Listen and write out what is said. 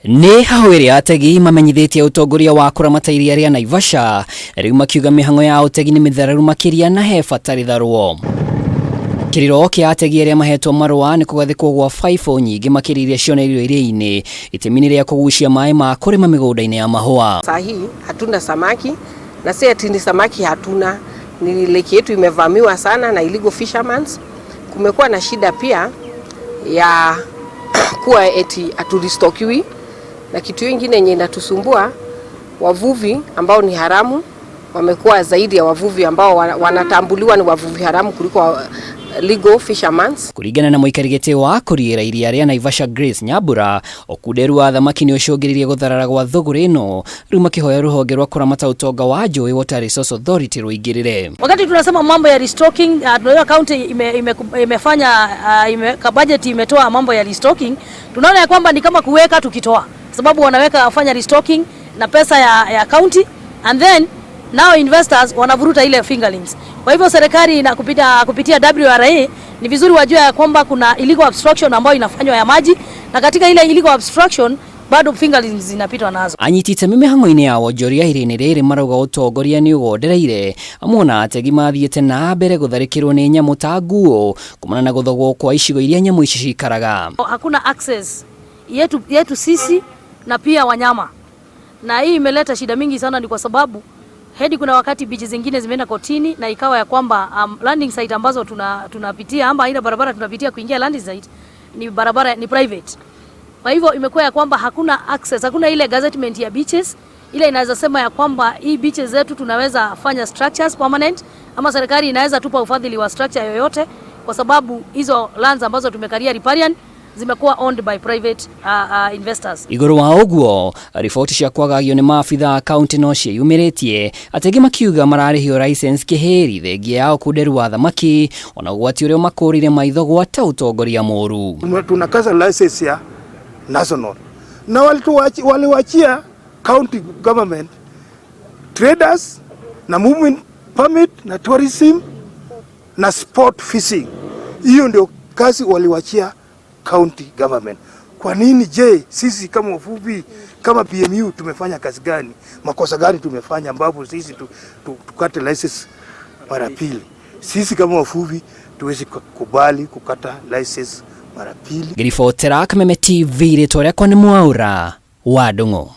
Ni hawiri ATEGI mamenyithitie utongoria wa kuramata iria ria Naivasha riu makiuga mihango ya ATEGI ni mithararu makiria na he fatari tharuo. Kiriro kia ATEGI aria mahetwo marua ni kugathikwo gwa faifo nyingi makiriria cionerio iria-ini itemi ria kugucia mai ma kurima migunda-ini ya mahua. Sahi hatuna samaki na si ati ni samaki hatuna, ni lake yetu imevamiwa sana na illegal fishermen. Kumekuwa na shida pia ya kuwa eti aturistokiwi, na kitu kingine yenye inatusumbua, wavuvi ambao ni haramu wamekuwa zaidi ya wavuvi ambao wanatambuliwa ni wavuvi haramu kuliko legal fishermen. Kurigana na muikarigete wa kurira iria ria Naivasha Grace Nyambura, okuderu wa thamaki ni ucungiririe gutharara gwa thogora ino riu makihoya ruhonge rwa kuramata utonga wa Njui Water Resource Authority ruingirire. Wakati tunasema mambo ya restocking, tunaona county imefanya budget imetoa mambo ya restocking, tunaona ya kwamba ni kama kuweka tukitoa, sababu wanaweka wafanya restocking na pesa ya county, and then now investors wanavuruta ile fingerlings. Kwa hivyo serikali na kupitia WRA ni vizuri wajue ya kwamba kuna illegal obstruction ambayo inafanywa ya maji, na katika ile illegal obstruction bado fingerlings zinapitwa nazo. Anyitite mihango-ini ya wonjoria iria-ini riri marauga utongoria ni ugondereire amona ATEGI mathiite na mbere gutharikirwo ni nyamu ta nguo kumana na guthogwo kwa icigo iria nyamu ici cikaraga. Hakuna access yetu sisi na pia wanyama, na hii imeleta shida mingi sana. Ni kwa sababu hadi kuna wakati beach zingine zimeenda kotini na ikawa ya kwamba landing site ambazo tunapitia ama ile barabara tunapitia kuingia landing site ni barabara ni private. Kwa hivyo imekuwa ya kwamba hakuna access, hakuna ile gazettement ya beaches ile inaweza sema ya kwamba hii beaches zetu tunaweza fanya structures permanent, ama serikali inaweza tupa ufadhili wa structure yoyote, kwa sababu hizo lands ambazo tumekaria riparian zimekuwa owned by private investors. Iguru wa uguo, ripoti cia kwagagio ni maafitha county no ciumiritie ATEGI makiuga mararihio license kiheri thengia yao kuderu wa thamaki ona gwati uria makurire maitho gwata utongoria moru. Tunakaza license ya national na waliwachia county government traders na movement permit na tourism na sport fishing. Hiyo ndio kazi waliwachia county government. Kwa nini je, sisi kama wavuvi kama PMU tumefanya kazi gani? Makosa gani tumefanya ambapo sisi tukate license mara pili? Sisi kama wavuvi tuwezi kubali kukata license mara pili. Girifotera Kameme TV ritoria kwa ni Mwaura wa Ndungu.